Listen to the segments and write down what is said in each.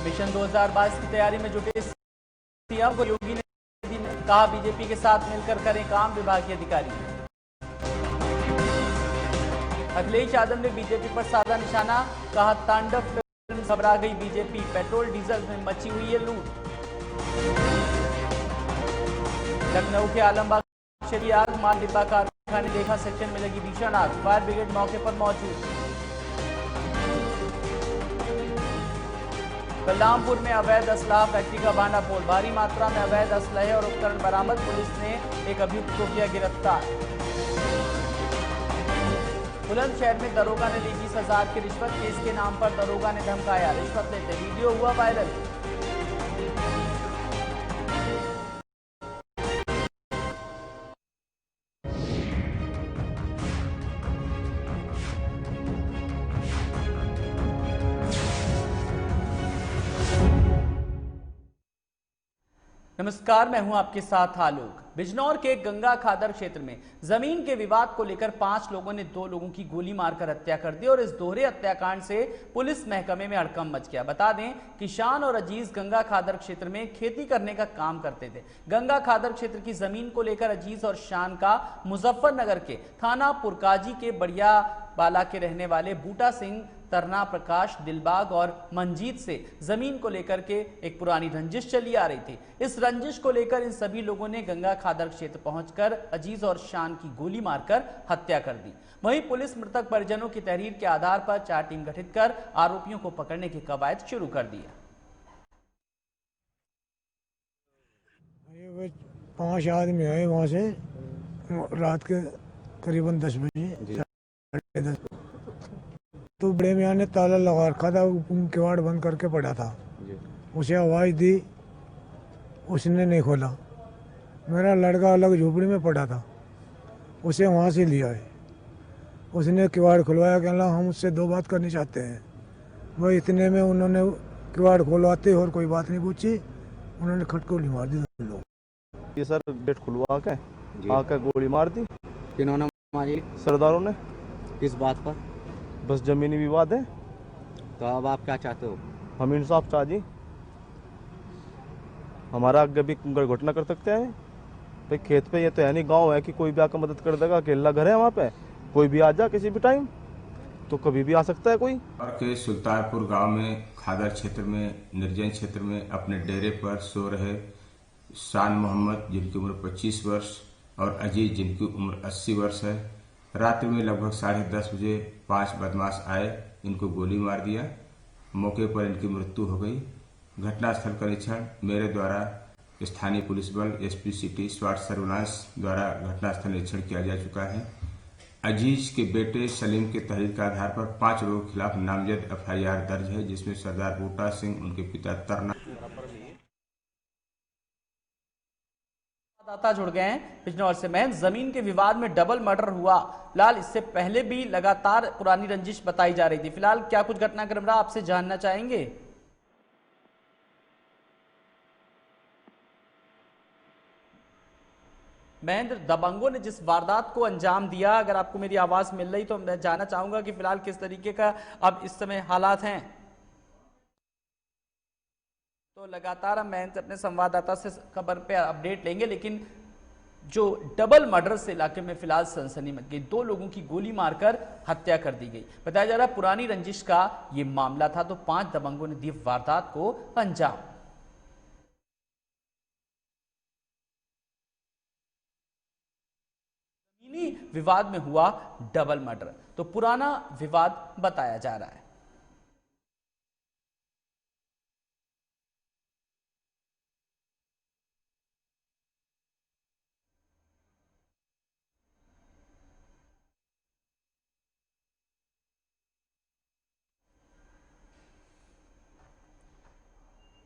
Mission 2022 की तैयारी में जुटे सीएम को योगी ने कहा बीजेपी के साथ मिलकर करें काम। विभागीय अधिकारी अखिलेश यादव ने बीजेपी पर साधा निशाना, कहा तांडव फिल्म घबरा गई बीजेपी, पेट्रोल डीजल में मची हुई है लूट। लखनऊ के आलमबाग क्षेत्र की आग, माल डिब्बा कारखाने देखा सेक्शन में लगी भीषण आग, फायर ब्रिगेड मौके पर मौजूद। बलरामपुर में अवैध असलाह फैक्ट्री का भांडाफोड़, भारी मात्रा में अवैध असलहे और उपकरण बरामद, पुलिस ने एक अभियुक्त को किया गिरफ्तार। बुलंदशहर में दरोगा ने ली 20,000 की रिश्वत, केस के नाम पर दरोगा ने धमकाया, रिश्वत लेते वीडियो हुआ वायरल। नमस्कार, मैं हूं आपके साथ आलोक। बिजनौर के गंगा खादर क्षेत्र में जमीन के विवाद को लेकर 5 लोगों ने 2 लोगों की गोली मारकर हत्या कर दी और इस दोहरे हत्याकांड से पुलिस महकमे में हड़कंप मच गया। बता दें कि शान और अजीज गंगा खादर क्षेत्र में खेती करने का काम करते थे। गंगा खादर क्षेत्र की जमीन को लेकर अजीज और शान का मुजफ्फरनगर के थाना पुरकाजी के बढ़िया बाला के रहने वाले बूटा सिंह, तरना प्रकाश, दिलबाग और मंजीत से जमीन को लेकर के एक पुरानी रंजिश चली आ रही थी। इस रंजिश को लेकर इन सभी लोगों ने गंगा खादर क्षेत्र पहुंचकर अजीज और शान की गोली मारकर हत्या कर दी। वहीं पुलिस मृतक परिजनों की तहरीर के आधार पर 4 टीम गठित कर आरोपियों को पकड़ने की कवायद शुरू कर दी है। 5 आदमी आए वहां से रात के करीबन 10 बजे, तो बड़े मियाँ ने ताला लगा रखा था, किवाड़ बंद करके पड़ा था। उसे आवाज़ दी, उसने नहीं खोला। मेरा लड़का अलग झोपड़ी में पड़ा था, उसे वहाँ से लिया है। उसने किवाड़ खुलवाया, कहला हम उससे 2 बात करनी चाहते हैं। वह इतने में उन्होंने किवाड़ खुलवाते और कोई बात नहीं पूछी, उन्होंने खटकोली मार दी। लोग ये सर गेट खुलवा के आकर गोली मार दी। किन्होंने मारी? सरदारों ने। किस बात पर? बस जमीनी विवाद है। तो अब आप क्या चाहते हो? हम इंसाफ चाह जी, हमारा आगे भी घटना कर सकते हैं भाई। खेत पे ये तो है नहीं, गांव है कि कोई भी आकर मदद कर देगा। अकेला घर है वहाँ पे, कोई भी आ जा किसी भी टाइम, तो कभी भी आ सकता है कोई। के सुल्तानपुर गांव में खादर क्षेत्र में निर्जन क्षेत्र में अपने डेरे पर सो रहे शान मोहम्मद, जिनकी उम्र 25 वर्ष, और अजीज, जिनकी उम्र 80 वर्ष है। रात्रि में लगभग 10:30 बजे 5 बदमाश आए, इनको गोली मार दिया। मौके पर इनकी मृत्यु हो गई। घटनास्थल का निरीक्षण मेरे द्वारा स्थानीय पुलिस बल, एसपी सिटी, स्वाट सर्विलांस द्वारा घटनास्थल निरीक्षण किया जा चुका है। अजीज के बेटे सलीम के तहरीर के आधार पर 5 लोगों के खिलाफ नामजद FIR दर्ज है, जिसमें सरदार बूटा सिंह, उनके पिता तरना दाता जुड़ गए हैं बिजनौर से। मैं जमीन के विवाद में डबल मर्डर हुआ। फिलहाल इससे पहले भी लगातार पुरानी रंजिश बताई जा रही थी। फिलहाल क्या कुछ घटनाक्रम रहा, आपसे जानना चाहेंगे। महेंद्र, दबंगों ने जिस वारदात को अंजाम दिया, अगर आपको मेरी आवाज मिल रही तो मैं जानना चाहूंगा कि फिलहाल किस तरीके का अब इस समय हालात हैं। तो लगातार हम महेंद्र अपने संवाददाता से खबर पे अपडेट लेंगे, लेकिन जो डबल मर्डर से इलाके में फिलहाल सनसनी मच गई। 2 लोगों की गोली मारकर हत्या कर दी गई। बताया जा रहा है पुरानी रंजिश का ये मामला था, तो 5 दबंगों ने दी वारदात को अंजाम। जमीनी विवाद में हुआ डबल मर्डर, तो पुराना विवाद बताया जा रहा है।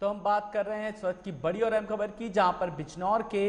तो हम बात कर रहे हैं इस वक्त की बड़ी और अहम खबर की, जहां पर बिजनौर के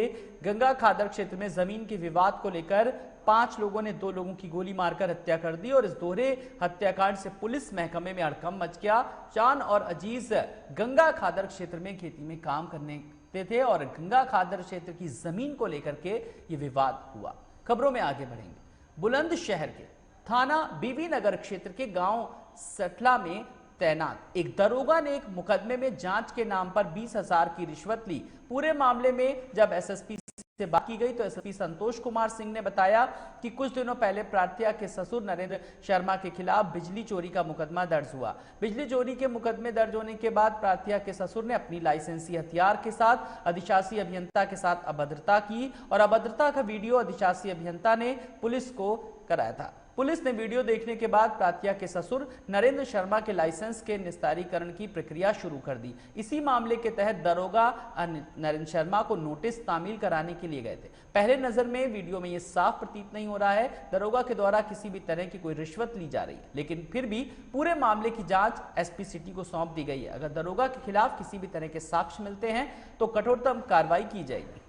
गंगा खादर क्षेत्र में जमीन के विवाद को लेकर 5 लोगों ने 2 लोगों की गोली मारकर हत्या कर दी और इस दोहरे हत्याकांड से पुलिस महकमे में हड़कंप मच गया। शान और अजीज गंगा खादर क्षेत्र में खेती में काम करने थे और गंगा खादर क्षेत्र की जमीन को लेकर के ये विवाद हुआ। खबरों में आगे बढ़ेंगे। बुलंदशहर के थाना बीबी नगर क्षेत्र के गांव सटला में तैनात। एक दरोगा ने एक मुकदमे में जांच के नाम पर 20,000 की रिश्वत ली। पूरे मामले में जब एसएसपी से बात की गई तो एसएसपी संतोष कुमार सिंह ने बताया कि कुछ दिनों पहले प्रार्थया के ससुर नरेंद्र शर्मा के खिलाफ बिजली चोरी का मुकदमा दर्ज हुआ। बिजली चोरी के मुकदमे दर्ज होने के बाद प्रार्थया के ससुर ने अपनी लाइसेंसी हथियार के साथ अधिशासी अभियंता के साथ अभद्रता की और अभद्रता का वीडियो अधिशासी अभियंता ने पुलिस को कराया था। पुलिस ने वीडियो देखने के बाद प्रार्थया के ससुर नरेंद्र शर्मा के लाइसेंस के निस्तारीकरण की प्रक्रिया शुरू कर दी। इसी मामले के तहत दरोगा नरेंद्र शर्मा को नोटिस तामील कराने के लिए गए थे। पहले नजर में वीडियो में यह साफ प्रतीत नहीं हो रहा है दरोगा के द्वारा किसी भी तरह की कोई रिश्वत ली जा रही है, लेकिन फिर भी पूरे मामले की जांच एसपी सिटी को सौंप दी गई है। अगर दरोगा के खिलाफ किसी भी तरह के साक्ष्य मिलते हैं तो कठोरतम कार्रवाई की जाएगी।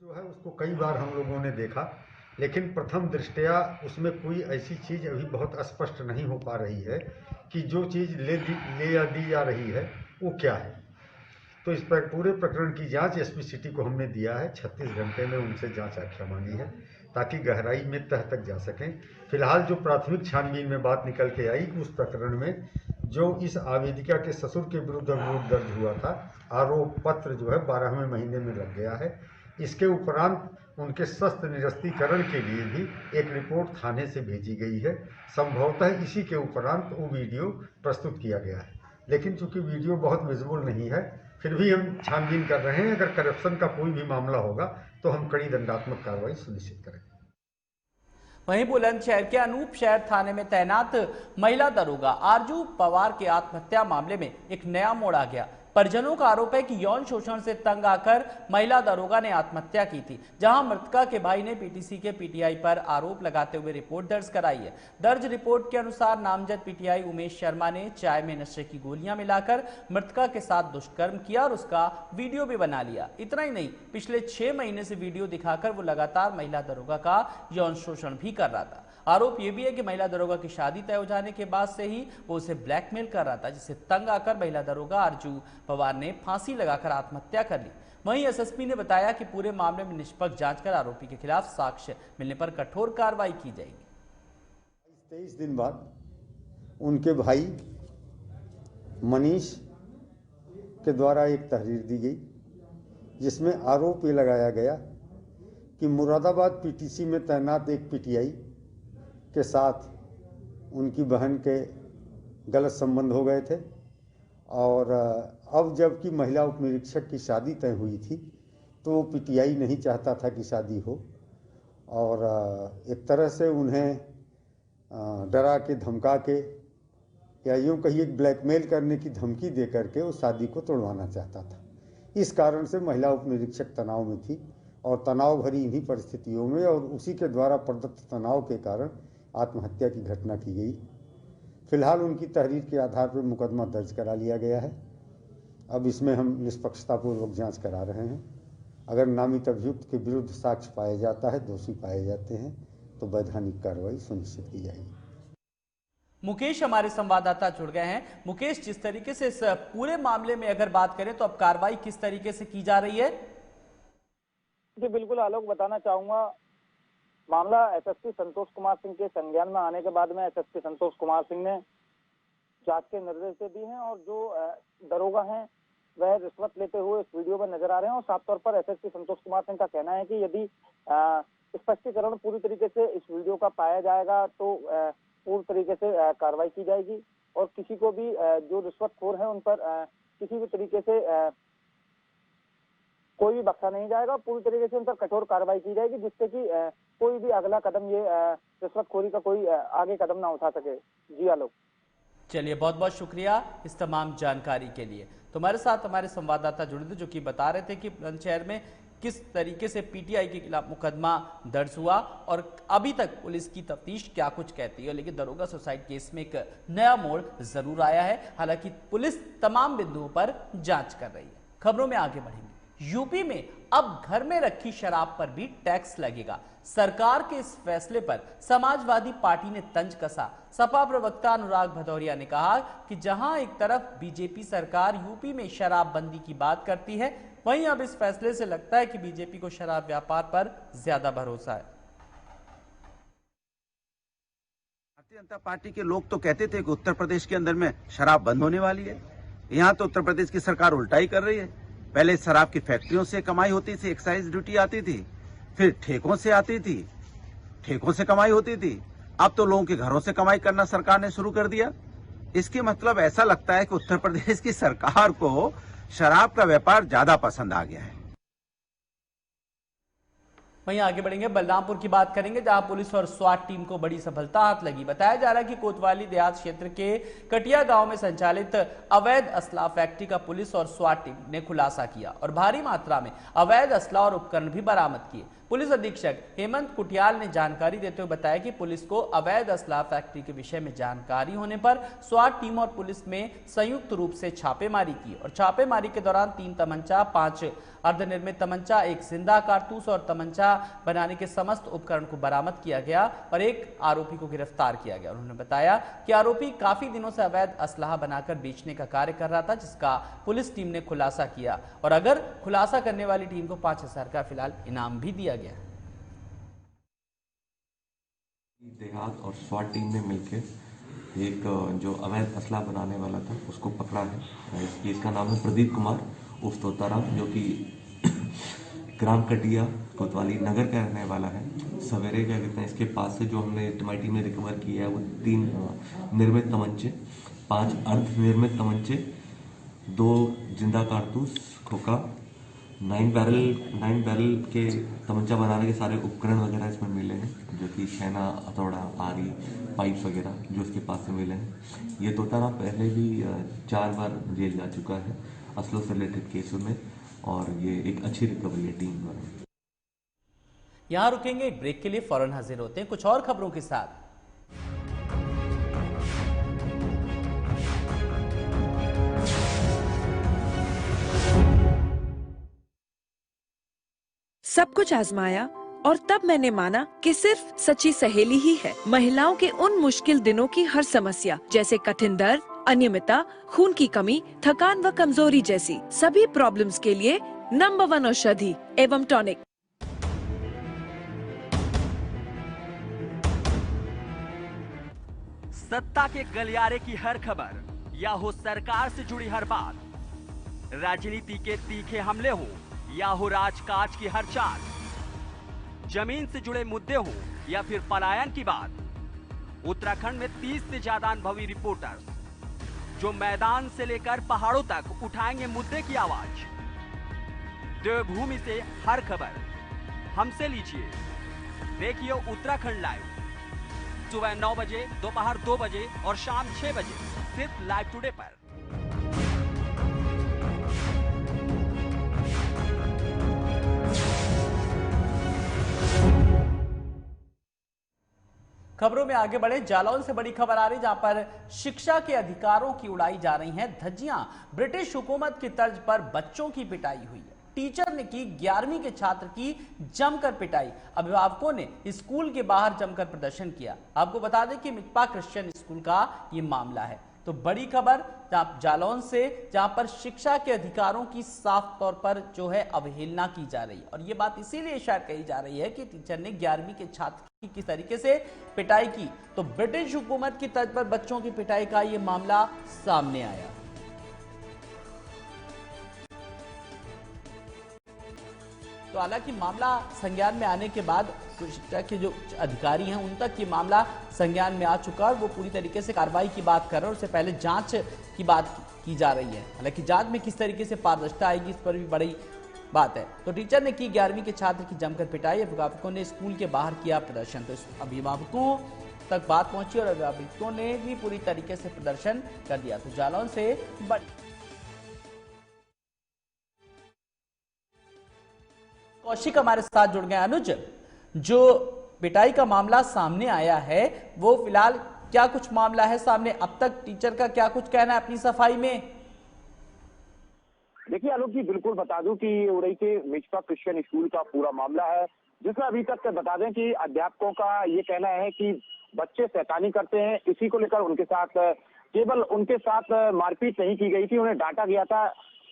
जो है उसको कई बार हम लोगों ने देखा, लेकिन प्रथम दृष्टया उसमें कोई ऐसी चीज़ अभी बहुत स्पष्ट नहीं हो पा रही है कि जो चीज़ ले या दी जा रही है वो क्या है। तो इस पर पूरे प्रकरण की जांच एसपी सिटी को हमने दिया है। 36 घंटे में उनसे जांच आख्या मांगी है ताकि गहराई में तह तक जा सकें। फिलहाल जो प्राथमिक छानबीन में बात निकल के आई उस प्रकरण में जो इस आवेदिका के ससुर के विरुद्ध अभियोग दर्ज हुआ था, आरोप पत्र जो है 12वें महीने में लग गया है। इसके उपरांत उनके शस्त्र निरस्तीकरण के लिए भी एक रिपोर्ट थाने से भेजी गई है। संभवतः इसी के उपरांत वो वीडियो प्रस्तुत किया गया है, लेकिन चूंकि वीडियो बहुत विजिबल नहीं है फिर भी हम छानबीन कर रहे हैं। अगर करप्शन का कोई भी मामला होगा तो हम कड़ी दंडात्मक कार्रवाई सुनिश्चित करेंगे। वहीं बुलंदशहर के अनूप शहर थाने में तैनात महिला दरोगा आरजू पवार के आत्महत्या मामले में एक नया मोड़ आ गया। परिजनों का आरोप है कि यौन शोषण से तंग आकर महिला दरोगा ने आत्महत्या की थी, जहां मृतका के भाई ने पीटीसी के पीटीआई पर आरोप लगाते हुए रिपोर्ट दर्ज कराई है। दर्ज रिपोर्ट के अनुसार नामजद पीटीआई उमेश शर्मा ने चाय में नशे की गोलियां मिलाकर मृतका के साथ दुष्कर्म किया और उसका वीडियो भी बना लिया। इतना ही नहीं, पिछले 6 महीने से वीडियो दिखाकर वो लगातार महिला दरोगा का यौन शोषण भी कर रहा था। आरोप यह भी है कि महिला दरोगा की शादी तय हो जाने के बाद से ही वो उसे ब्लैकमेल कर रहा था, जिससे तंग आकर महिला दरोगा आरजू पवार ने फांसी लगाकर आत्महत्या कर ली। वहीं एसएसपी ने बताया कि पूरे मामले में निष्पक्ष जांच कर आरोपी के खिलाफ साक्ष्य मिलने पर कठोर कार्रवाई की जाएगी। 23 दिन बाद उनके भाई मनीष के द्वारा एक तहरीर दी गई, जिसमें आरोप ये लगाया गया कि मुरादाबाद पीटीसी में तैनात एक पीटीआई के साथ उनकी बहन के गलत संबंध हो गए थे और अब जबकि महिला उप निरीक्षक की शादी तय हुई थी तो वो पीटीआई नहीं चाहता था कि शादी हो और एक तरह से उन्हें डरा के धमका के या यूँ कहिए ब्लैकमेल करने की धमकी दे करके वो शादी को तोड़वाना चाहता था। इस कारण से महिला उप निरीक्षक तनाव में थी और तनाव भरी इन्हीं परिस्थितियों में और उसी के द्वारा प्रदत्त तनाव के कारण आत्महत्या की घटना की गई। फिलहाल उनकी तहरीर के आधार पर मुकदमा दर्ज करा लिया गया है। अब इसमें हम निष्पक्षतापूर्वक जांच करा रहे हैं। अगर नामित अभियुक्त के विरुद्ध साक्ष्य पाया जाता है, दोषी पाए जाते हैं, तो वैधानिक कार्रवाई सुनिश्चित की जाएगी। मुकेश हमारे संवाददाता जुड़ गए हैं। मुकेश, जिस तरीके से इस पूरे मामले में अगर बात करें तो अब कार्रवाई किस तरीके से की जा रही है? जी बिल्कुल आलोक, बताना चाहूंगा मामला एसएसपी संतोष कुमार सिंह के संज्ञान में आने के बाद में एसएसपी संतोष कुमार सिंह ने जांच के निर्देश दे दिए हैं और जो दरोगा हैं वह रिश्वत लेते हुए इस वीडियो में नजर आ रहे हैं और साफ तौर पर एसएसपी संतोष कुमार सिंह का कहना है कि यदि स्पष्टीकरण पूरी तरीके से इस वीडियो का पाया जाएगा तो पूरी तरीके से कार्रवाई की जाएगी और किसी को भी जो रिश्वतखोर है उन पर किसी भी तरीके से कोई भी बख्शा नहीं जाएगा। पूरी तरीके से उन पर कठोर कार्रवाई की जाएगी जिससे कि कोई भी अगला कदम ये रिश्वतखोरी का कोई आगे कदम ना उठा सके। जी आलोक, चलिए बहुत बहुत शुक्रिया इस तमाम जानकारी के लिए। तुम्हारे साथ हमारे संवाददाता जुड़े थे जो कि बता रहे थे कि बुलंदशहर में किस तरीके से पीटीआई के खिलाफ मुकदमा दर्ज हुआ और अभी तक पुलिस की तफ्तीश क्या कुछ कहती है। लेकिन दरोगा सुसाइड केस में एक नया मोड़ जरूर आया है। हालांकि पुलिस तमाम बिंदुओं पर जांच कर रही है। खबरों में आगे बढ़ेंगे। यूपी में अब घर में रखी शराब पर भी टैक्स लगेगा। सरकार के इस फैसले पर समाजवादी पार्टी ने तंज कसा। सपा प्रवक्ता अनुराग भदौरिया ने कहा कि जहां एक तरफ बीजेपी सरकार यूपी में शराबबंदी की बात करती है, वहीं अब इस फैसले से लगता है कि बीजेपी को शराब व्यापार पर ज्यादा भरोसा है। भारतीय जनता पार्टी के लोग तो कहते थे कि उत्तर प्रदेश के अंदर में शराब बंद होने वाली है। यहाँ तो उत्तर प्रदेश की सरकार उल्टा ही कर रही है। पहले शराब की फैक्ट्रियों से कमाई होती थी, एक्साइज ड्यूटी आती थी, फिर ठेकों से आती थी, ठेकों से कमाई होती थी। अब तो लोगों के घरों से कमाई करना सरकार ने शुरू कर दिया। इसके मतलब ऐसा लगता है कि उत्तर प्रदेश की सरकार को शराब का व्यापार ज्यादा पसंद आ गया है। वहीं आगे बढ़ेंगे, बलरामपुर की बात करेंगे जहां पुलिस और स्वाट टीम को बड़ी सफलता हाथ लगी। बताया जा रहा है कि कोतवाली देहात क्षेत्र के कटिया गांव में संचालित अवैध असला फैक्ट्री का पुलिस और स्वाट टीम ने खुलासा किया और भारी मात्रा में अवैध असला और उपकरण भी बरामद किए। पुलिस अधीक्षक हेमंत कुटियाल ने जानकारी देते हुए बताया कि पुलिस को अवैध असला फैक्ट्री के विषय में जानकारी होने पर स्वाट टीम और पुलिस में संयुक्त रूप से छापेमारी की और छापेमारी के दौरान 3 तमंचा, 5 अर्धनिर्मित तमंचा, 1 जिंदा कारतूस और तमंचा बनाने के समस्त उपकरण को बरामद किया गया और एक आरोपी को गिरफ्तार किया गया। उन्होंने बताया कि आरोपी काफी दिनों से अवैध असलाह बनाकर बेचने का कार्य कर रहा था, जिसका पुलिस टीम ने खुलासा किया और अगर खुलासा करने वाली टीम को 5,000 का फिलहाल इनाम भी दिया गया। देहात और स्वाट टीम ने मिलकर एक जो अवैध असला बनाने वाला था उसको पकड़ा है। इसका नाम है प्रदीप कुमार उर्फ तोताराम, जो कि ग्राम कटिया कोतवाली नगर का रहने वाला है। सवेरे क्या कहते हैं, इसके पास से जो हमने हमारी टीम ने रिकवर किया है वो 3 निर्मित तमंचे, 5 अर्ध निर्मित तमंचे, 2 जिंदा कारतूस, खोखा, 9 बैरल के तमंचा बनाने के सारे उपकरण वगैरह इसमें मिले हैं, जो कि छेना, हथौड़ा, आरी, पाइप वगैरह जो इसके पास से मिले हैं। ये तोताराम पहले भी 4 बार जेल जा चुका है असलों से रिलेटेड केसों में और ये एक अच्छी रिकवरी है टीम द्वारा। यहां रुकेंगे एक ब्रेक के लिए, फौरन हाजिर होते हैं कुछ और खबरों के साथ। सब कुछ आजमाया और तब मैंने माना कि सिर्फ सच्ची सहेली ही है महिलाओं के उन मुश्किल दिनों की हर समस्या, जैसे कठिन दर्द, अनियमितता, खून की कमी, थकान व कमजोरी जैसी सभी प्रॉब्लम्स के लिए नंबर 1 औषधि एवं टॉनिक। सत्ता के गलियारे की हर खबर या हो सरकार से जुड़ी हर बात, राजनीति के तीखे हमले हो या हो राजकाज की हर चाल, जमीन से जुड़े मुद्दे हो या फिर पलायन की बात, उत्तराखंड में 30 से ज्यादा अनुभवी रिपोर्टर्स जो मैदान से लेकर पहाड़ों तक उठाएंगे मुद्दे की आवाज। देवभूमि से हर खबर हमसे लीजिए, देखिए उत्तराखंड लाइव सुबह 9 बजे, दोपहर 2 बजे और शाम 6 बजे सिर्फ लाइव टुडे पर। खबरों में आगे बढ़े, जालौन से बड़ी खबर आ रही जहां पर शिक्षा के अधिकारों की उड़ाई जा रही हैं धज्जियां। ब्रिटिश हुकूमत की तर्ज पर बच्चों की पिटाई हुई है। टीचर ने की 11वीं के छात्र की जमकर पिटाई। अभिभावकों ने स्कूल के बाहर जमकर प्रदर्शन किया। आपको बता दें कि मितपा क्रिश्चियन स्कूल का ये मामला है। तो बड़ी खबर जालौन से, जहां पर शिक्षा के अधिकारों की साफ तौर पर जो है अवहेलना की जा रही है और ये बात इसीलिए शायद कही जा रही है कि टीचर ने 11वीं के छात्र की किस तरीके से पिटाई की। तो ब्रिटिश हुकूमत की तर्ज पर बच्चों की पिटाई का ये मामला सामने आया। तो हालांकि मामला संज्ञान में आने के बाद शिक्षा के जो अधिकारी हैं उन तक ये मामला संज्ञान में आ चुका है और वो पूरी तरीके से कार्रवाई की बात कर रहे हैं। उससे पहले जांच की बात की जा रही है। हालांकि जांच में किस तरीके से पारदर्शिता आएगी इस पर भी बड़ी बात है। तो टीचर ने की 11वीं के छात्र की जमकर पिटाई। अभिभावकों ने स्कूल के बाहर किया प्रदर्शन। तो अभिभावकों तक बात पहुंची और अभिभावकों ने भी पूरी तरीके से प्रदर्शन कर दिया। तो जालौन से कौशिक हमारे साथ जुड़ गए। अनुज, जो पिटाई का मामला सामने आया है वो फिलहाल क्या कुछ मामला है सामने, अब तक टीचर का क्या कुछ कहना है अपनी सफाई में? देखिए आलोक जी, बिल्कुल बता दूं कि उड़ई के मितपा क्रिश्चियन स्कूल का पूरा मामला है, जिसमें अभी तक बता दें कि अध्यापकों का ये कहना है कि बच्चे शैतानी करते हैं। इसी को लेकर उनके साथ केवल उनके साथ मारपीट नहीं की गई थी, उन्हें डांटा गया था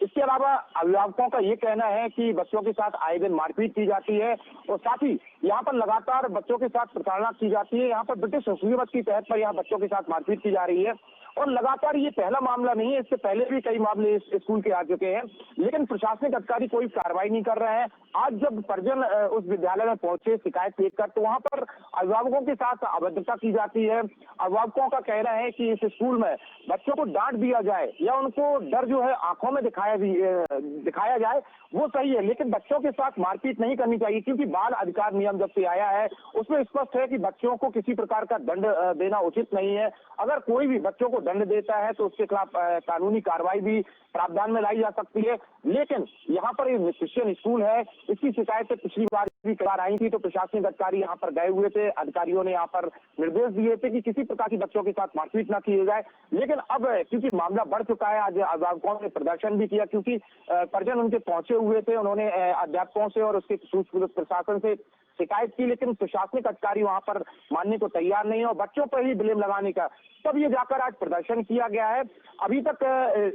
इसके अलावा अभिभावकों का ये कहना है कि बच्चों के साथ आए दिन मारपीट की जाती है और साथ ही यहाँ पर लगातार बच्चों के साथ प्रताड़ना की जाती है। यहाँ पर ब्रिटिश हुकूमत की तहत पर यहाँ बच्चों के साथ मारपीट की जा रही है और लगातार ये पहला मामला नहीं है, इससे पहले भी कई मामले इस स्कूल के आ चुके हैं, लेकिन प्रशासनिक अधिकारी कोई कार्रवाई नहीं कर रहे हैं। आज जब परिजन उस विद्यालय में पहुंचे शिकायत लेकर, तो वहां पर अभिभावकों के साथ अभद्रता की जाती है। अभिभावकों का कहना है कि इस स्कूल में बच्चों को डांट दिया जाए या उनको डर जो है आंखों में दिखाया जाए वो सही है, लेकिन बच्चों के साथ मारपीट नहीं करनी चाहिए, क्योंकि बाल अधिकार नियम जब से आया है उसमें स्पष्ट है कि बच्चों को किसी प्रकार का दंड देना उचित नहीं है। अगर कोई भी बच्चों को दंड देता है तो उसके खिलाफ कानूनी कार्रवाई भी प्रावधान में लाई जा सकती है। लेकिन यहाँ पर एक क्रिश्चियन स्कूल है, इसकी शिकायतें पिछली बार भी करार आई थी, तो प्रशासनिक अधिकारी यहाँ पर गए हुए थे। अधिकारियों ने यहाँ पर निर्देश दिए थे कि किसी प्रकार की बच्चों के साथ मारपीट न की जाए, लेकिन अब क्योंकि मामला बढ़ चुका है, आज अभिभावकों ने प्रदर्शन भी किया, क्योंकि परिजन उनके पहुंचे हुए थे। उन्होंने अध्यापकों से और उसके पुलिस प्रशासन से शिकायत की, लेकिन प्रशासनिक अधिकारी वहां पर मानने को तैयार नहीं है और बच्चों पर ही ब्लेम लगाने का तब ये जाकर आज प्रदर्शन किया गया है। अभी तक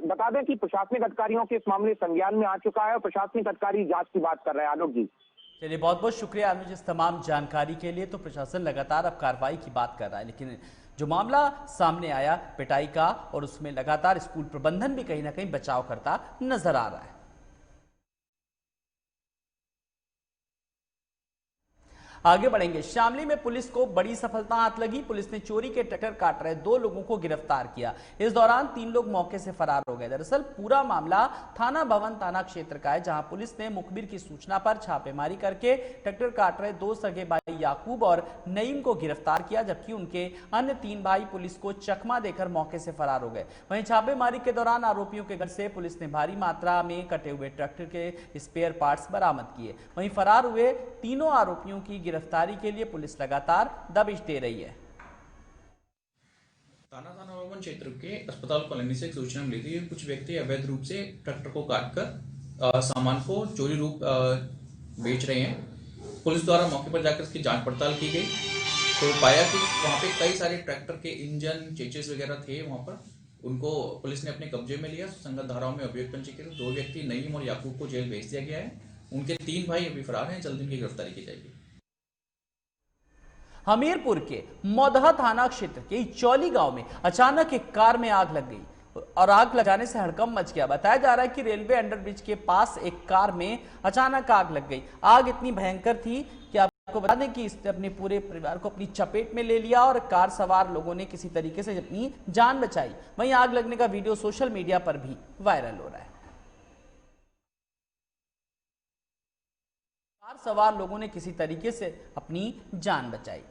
बता दें कि प्रशासनिक अधिकारियों के इस मामले संज्ञान में आ चुका है और प्रशासनिक अधिकारी जांच की बात कर रहे हैं। आलोक जी, चलिए, बहुत बहुत शुक्रिया अनुज इस तमाम जानकारी के लिए। तो प्रशासन लगातार अब कार्रवाई की बात कर रहा है, लेकिन जो मामला सामने आया पिटाई का, और उसमें लगातार स्कूल प्रबंधन भी कहीं ना कहीं बचाव करता नजर आ रहा है। आगे बढ़ेंगे। शामली में पुलिस को बड़ी सफलता हाथ लगी। पुलिस ने चोरी के ट्रैक्टर काट रहे 2 लोगों को गिरफ्तार किया। इस दौरान 3 लोग मौके से फरार हो गए। दरअसल पूरा मामला थाना भवन थाना क्षेत्र का है, जहां पुलिस ने मुखबिर की सूचना पर छापेमारी करके ट्रैक्टर काट रहे 2 सगे भाई याकूब और नईम को गिरफ्तार किया, जबकि उनके अन्य 3 भाई पुलिस को चकमा देकर मौके से फरार हो गए। वहीं छापेमारी के दौरान आरोपियों के घर से पुलिस ने भारी मात्रा में कटे हुए ट्रैक्टर के स्पेयर पार्ट्स बरामद किए। वहीं फरार हुए तीनों आरोपियों की गिरफ्तारी के लिए पुलिस लगातार दबिश दे रही है। थाना भवन क्षेत्र के अस्पताल कॉलोनी से एक सूचना मिली थी कि कुछ व्यक्ति अवैध रूप से ट्रैक्टर को काटकर सामान को चोरी रूप बेच रहे हैं। पुलिस द्वारा मौके पर जाकर इसकी जांच पड़ताल की गई, तो पाया कि वहाँ पे कई सारे ट्रैक्टर के इंजन चेचिस वगैरह थे। वहाँ पर उनको पुलिस ने अपने कब्जे में लिया। संगत धाराओं में अभियोग पंजीकृत 2 व्यक्ति नईम और याकूब को जेल भेज दिया गया है। उनके 3 भाई अभी फरार हैं, जल्द इनकी गिरफ्तारी की जाएगी। हमीरपुर के मौदहा थाना क्षेत्र के चौली गांव में अचानक एक कार में आग लग गई और आग लग जाने से हड़कंप मच गया। बताया जा रहा है कि रेलवे अंडरब्रिज के पास एक कार में अचानक आग लग गई। आग इतनी भयंकर थी कि आपको बता दें कि इसने अपने पूरे परिवार को अपनी चपेट में ले लिया और कार सवार लोगों ने किसी तरीके से अपनी जान बचाई। वहीं आग लगने का वीडियो सोशल मीडिया पर भी वायरल हो रहा है। कार सवार लोगों ने किसी तरीके से अपनी जान बचाई,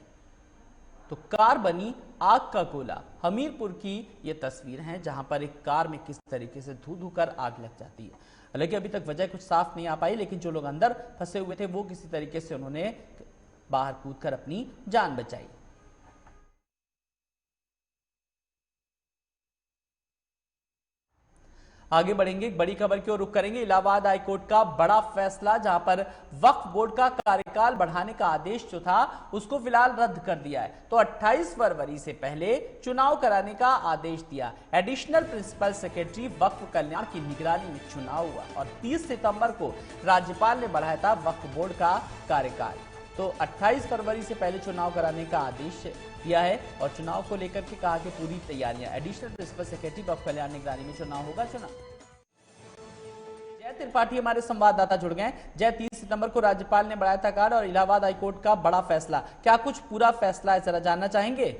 तो कार बनी आग का गोला। हमीरपुर की ये तस्वीर है, जहां पर एक कार में किस तरीके से धू कर आग लग जाती है। हालांकि अभी तक वजह कुछ साफ नहीं आ पाई, लेकिन जो लोग अंदर फंसे हुए थे वो किसी तरीके से उन्होंने बाहर कूदकर अपनी जान बचाई। आगे बढ़ेंगे, एक बड़ी खबर की ओर रुख करेंगे। इलाहाबाद हाईकोर्ट का बड़ा फैसला, जहां पर वक्फ बोर्ड का कार्यकाल बढ़ाने का आदेश जो था उसको फिलहाल रद्द कर दिया है। तो 28 फरवरी से पहले चुनाव कराने का आदेश दिया। एडिशनल प्रिंसिपल सेक्रेटरी वक्फ कल्याण की निगरानी में चुनाव हुआ और 30 सितंबर को राज्यपाल ने बढ़ाया था वक्फ बोर्ड का कार्यकाल। तो 28 फरवरी से पहले चुनाव कराने का आदेश दिया है और चुनाव को लेकर के कहा कि पूरी तैयारियां। एडिशनल प्रिंसिपल सेक्रेटरी वक्फ कल्याण निगरानी में चुनाव होगा। जय त्रिपाठी हमारे संवाददाता जुड़ गए। जय, 30 सितंबर को राज्यपाल ने बढ़ाया था कार्ड और इलाहाबाद हाईकोर्ट का बड़ा फैसला, क्या कुछ पूरा फैसला है, जरा जानना चाहेंगे?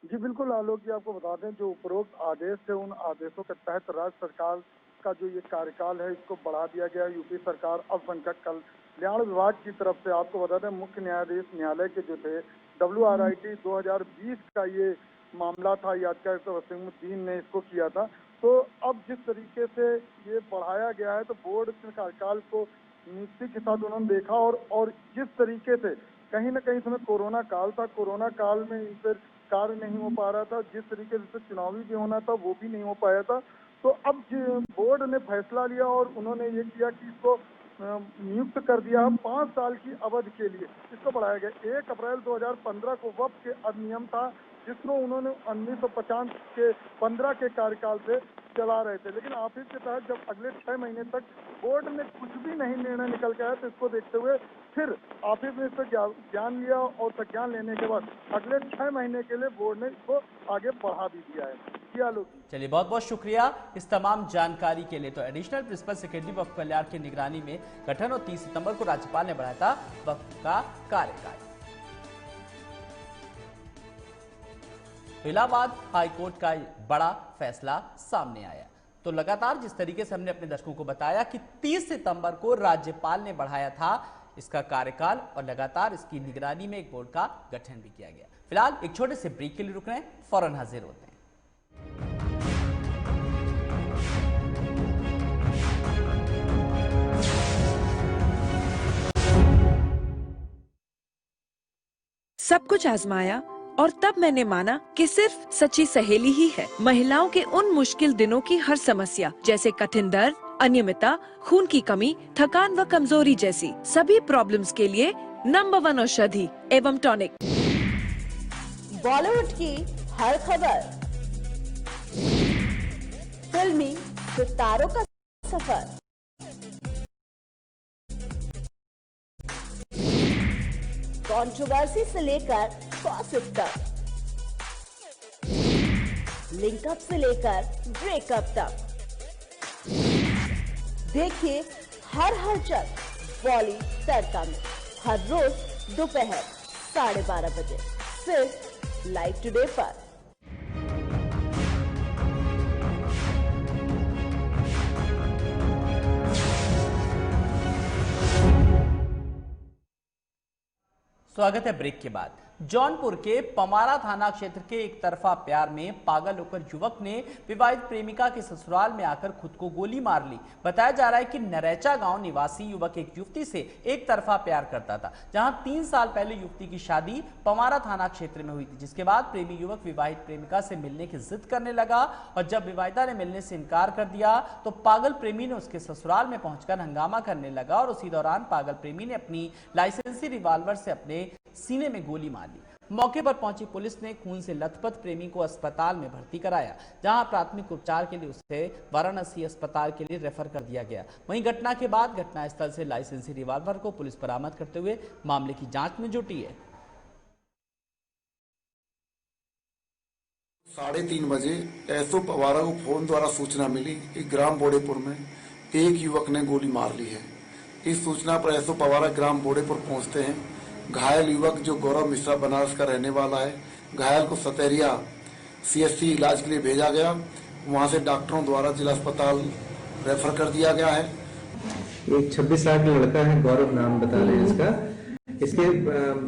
जी बिल्कुल आलोक जी, आपको बता दें जो उपरोक्त आदेश है उन आदेशों के तहत राज्य सरकार का जो ये कार्यकाल है इसको बढ़ा दिया गया। यूपी सरकार अल्पसंख्यक कल्याण विभाग की तरफ से आपको बता दें मुख्य न्यायाधीश न्यायालय के जो थे WRIT 2020 का ये मामला था, याचिका वसीमुद्दीन ने इसको किया था। तो अब जिस तरीके से ये बढ़ाया गया है तो बोर्ड के कार्यकाल को नियुक्ति के साथ उन्होंने देखा और जिस तरीके से कहीं ना कहीं समय कोरोना काल था, कोरोना काल में इन पर कार्य नहीं हो पा रहा था, जिस तरीके से चुनावी भी होना था वो भी नहीं हो पाया था। तो अब बोर्ड ने फैसला लिया और उन्होंने ये किया कि इसको नियुक्त कर दिया 5 साल की अवधि के लिए। इसको बढ़ाया गया। 1 अप्रैल 2015 को वक्फ के अधिनियम था जिसको उन्होंने 1950 के 15 के कार्यकाल से चला रहे थे। लेकिन ऑफिस के तहत जब अगले 6 महीने तक बोर्ड ने कुछ भी नहीं निर्णय निकल के आया, तो इसको देखते हुए फिर ऑफिस ने इस पर ज्ञान लिया और संज्ञान लेने के बाद अगले 6 महीने के लिए बोर्ड ने इसको आगे बढ़ा भी दिया है। चलिए, बहुत बहुत शुक्रिया इस तमाम जानकारी के लिए। तो एडिशनल प्रिंसिपल सेक्रेटरी वक्फ कल्याण की निगरानी में गठन और 30 सितंबर को राज्यपाल ने बढ़ाया था वक्फ का कार्यकाल। इलाहाबाद हाईकोर्ट का बड़ा फैसला सामने आया। तो लगातार जिस तरीके से हमने अपने दर्शकों को बताया कि 30 सितंबर को राज्यपाल ने बढ़ाया था इसका कार्यकाल और लगातार इसकी निगरानी में एक बोर्ड का गठन भी किया गया। फिलहाल एक छोटे से ब्रेक के लिए रुक रहे हैं, फौरन हाजिर होते हैं। सब कुछ आजमाया और तब मैंने माना कि सिर्फ सच्ची सहेली ही है महिलाओं के उन मुश्किल दिनों की हर समस्या, जैसे कठिन दर्द, अनियमितता, खून की कमी, थकान व कमजोरी जैसी सभी प्रॉब्लम्स के लिए नंबर 1 औषधि एवं टॉनिक। बॉलीवुड की हर खबर, फिल्मी सितारों का सफर, कंट्रोवर्सी से लेकर गॉसिप तक, लिंकअप से लेकर ब्रेकअप तक, देखिए हर हलचल बॉली तड़का में हर रोज दोपहर 12:30 बजे सिर्फ लाइव टुडे पर। स्वागत है ब्रेक के बाद। जौनपुर के पमारा थाना क्षेत्र के एक तरफा प्यार में पागल होकर युवक ने विवाहित प्रेमिका के ससुराल में आकर खुद को गोली मार ली। बताया जा रहा है कि नरेचा गांव निवासी युवक एक युवती से एक तरफा प्यार करता था, जहां 3 साल पहले युवती की शादी पमारा थाना क्षेत्र में हुई थी, जिसके बाद प्रेमी युवक विवाहित प्रेमिका से मिलने की जिद करने लगा और जब विवाहिता ने मिलने से इनकार कर दिया तो पागल प्रेमी ने उसके ससुराल में पहुंचकर हंगामा करने लगा और उसी दौरान पागल प्रेमी ने अपनी लाइसेंसी रिवॉल्वर से अपने सीने में गोली मार ली। मौके पर पहुंची पुलिस ने खून से लथपथ प्रेमी को अस्पताल में भर्ती कराया, जहां प्राथमिक उपचार के लिए उसे वाराणसी अस्पताल के लिए रेफर कर दिया गया। वहीं घटना के बाद घटनास्थल से लाइसेंसी रिवॉल्वर को पुलिस बरामद करते हुए मामले की जांच में जुटी है। 3:30 बजे एसओ पवारा को फोन द्वारा सूचना मिली कि ग्राम बोड़ेपुर में एक युवक ने गोली मार ली है। इस सूचना पर एसओ पवारा ग्राम बोड़ेपुर पहुंचते हैं। घायल युवक जो गौरव मिश्रा बनारस का रहने वाला है, घायल को सतेरिया सीएससी इलाज के लिए भेजा गया। वहां से डॉक्टरों द्वारा जिला अस्पताल रेफर कर दिया गया है। एक 26 साल का लड़का है, गौरव नाम बता रहे हैं इसका। इसके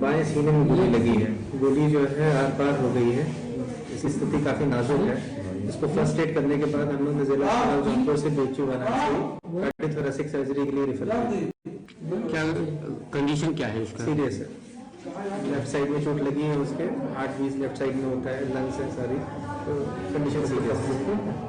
बाएं सीने में गोली लगी है। गोली जो है आर पार हो गई है। इसकी स्थिति काफी नाजुक है। इसको फर्स्ट एड करने के बाद हम लोग ने जिला अस्पताल जौनपुर से बेचू वाराणसी कार्डियोथोरेसिक सर्जरी के लिए रेफर किया। क्या कंडीशन क्या है इसका? सीरियस है। लेफ्ट साइड में चोट लगी है उसके, हार्ट भी लेफ्ट साइड में होता है, लंग्स है सारी, तो कंडीशन सीरियस है।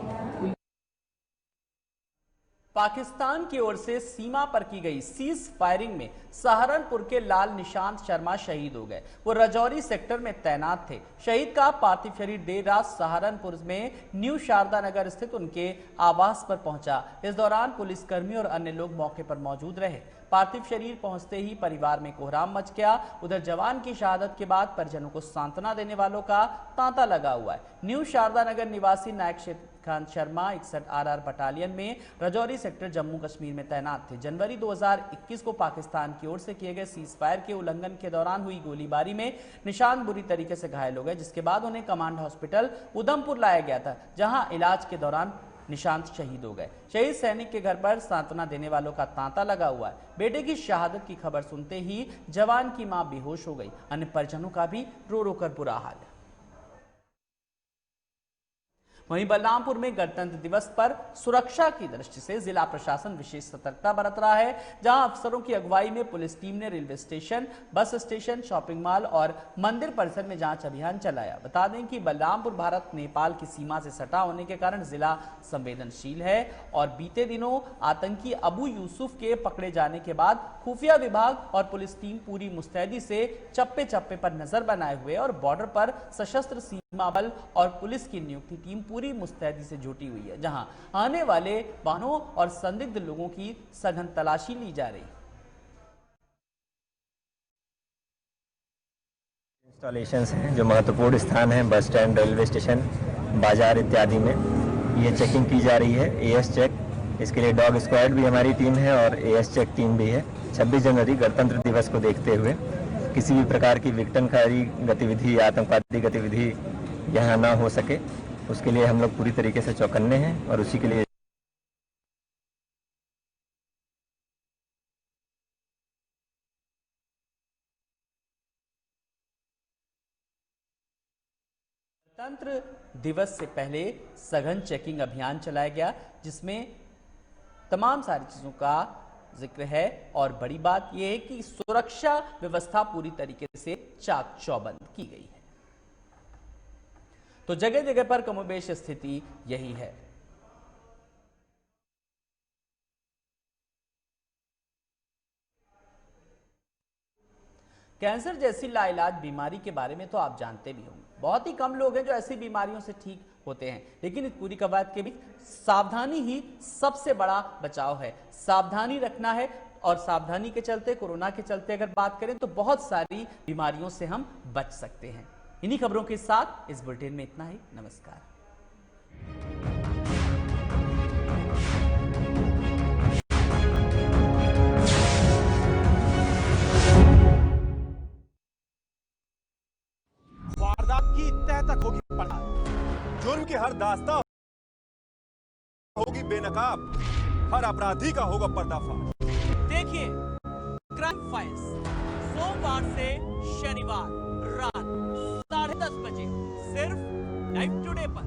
पाकिस्तान की ओर से सीमा पर की गई सीज फायरिंग में सहारनपुर के लाल निशांत शर्मा शहीद हो गए। वो राजौरी सेक्टर में तैनात थे। शहीद का पार्थिव शरीर देर रात सहारनपुर में न्यू शारदा नगर स्थित उनके आवास पर पहुंचा। इस दौरान पुलिसकर्मी और अन्य लोग मौके पर मौजूद रहे। पार्थिव शरीर पहुंचते ही परिवार में कोहराम मच गया। उधर जवान की शहादत के बाद परिजनों को सांत्वना देने वालों का तांता लगा हुआ है। न्यू शारदा नगर निवासी नायक शेखान शर्मा 61 RR बटालियन में राजौरी सेक्टर जम्मू कश्मीर में तैनात थे। जनवरी 2021 को पाकिस्तान की ओर से किए गए सीज फायर के उल्लंघन के दौरान हुई गोलीबारी में निशांत बुरी तरीके से घायल हो गए, जिसके बाद उन्हें कमांड हॉस्पिटल उधमपुर लाया गया था, जहां इलाज के दौरान निशांत शहीद हो गए। शहीद सैनिक के घर पर सांत्वना देने वालों का तांता लगा हुआ है। बेटे की शहादत की खबर सुनते ही जवान की मां बेहोश हो गई। अन्य परिजनों का भी रो रो कर बुरा हाल है। वहीं बलरामपुर में गणतंत्र दिवस पर सुरक्षा की दृष्टि से जिला प्रशासन विशेष सतर्कता बरत रहा है, जहां अफसरों की अगुवाई में पुलिस टीम ने railway station, bus station, shopping mall और मंदिर परिसर में जांच अभियान चलाया। बता दें कि बलरामपुर भारत नेपाल की सीमा से सटा होने के कारण जिला संवेदनशील है और बीते दिनों आतंकी अबू यूसुफ के पकड़े जाने के बाद खुफिया विभाग और पुलिस टीम पूरी मुस्तैदी से चप्पे चप्पे पर नजर बनाए हुए और बॉर्डर पर सशस्त्र सीमा बल और पुलिस की नियुक्ति टीम पूरी मुस्तैदी से जुटी हुई है, जहां आने वाले वाहनों और संदिग्ध लोगों की सघन तलाशी ली जा रही है। इंस्टॉलेशंस हैं जो महत्वपूर्ण स्थान हैं, बस स्टैंड, रेलवे स्टेशन, बाजार इत्यादि में ये चेकिंग की जा रही है। एएस चेक, इसके लिए डॉग स्क्वाड भी हमारी टीम है और एएस चेक टीम भी है। 26 जनवरी गणतंत्र दिवस को देखते हुए किसी भी प्रकार की विघटनकारी गतिविधि या आतंकवादी गतिविधि यहाँ ना हो सके, उसके लिए हम लोग पूरी तरीके से चौकन्ने हैं और उसी के लिए गणतंत्र दिवस से पहले सघन चेकिंग अभियान चलाया गया, जिसमें तमाम सारी चीजों का जिक्र है और बड़ी बात यह है कि सुरक्षा व्यवस्था पूरी तरीके से चाक चौबंद की गई है। तो जगह जगह पर कमोबेश स्थिति यही है। कैंसर जैसी लाइलाज बीमारी के बारे में तो आप जानते भी होंगे, बहुत ही कम लोग हैं जो ऐसी बीमारियों से ठीक होते हैं, लेकिन इस पूरी कवायद के बीच सावधानी ही सबसे बड़ा बचाव है। सावधानी रखना है और सावधानी के चलते, कोरोना के चलते अगर बात करें तो बहुत सारी बीमारियों से हम बच सकते हैं। इन्हीं खबरों के साथ इस बुलेटिन में इतना ही। नमस्कार। वारदात की तह तक होगी पड़ताल, जुर्म की हर दास्तां होगी बेनकाब, हर अपराधी का होगा पर्दाफाश। देखिए क्राइम फाइल्स सोमवार से शनिवार रात 10:30 बजे सिर्फ लाइव टुडे पर।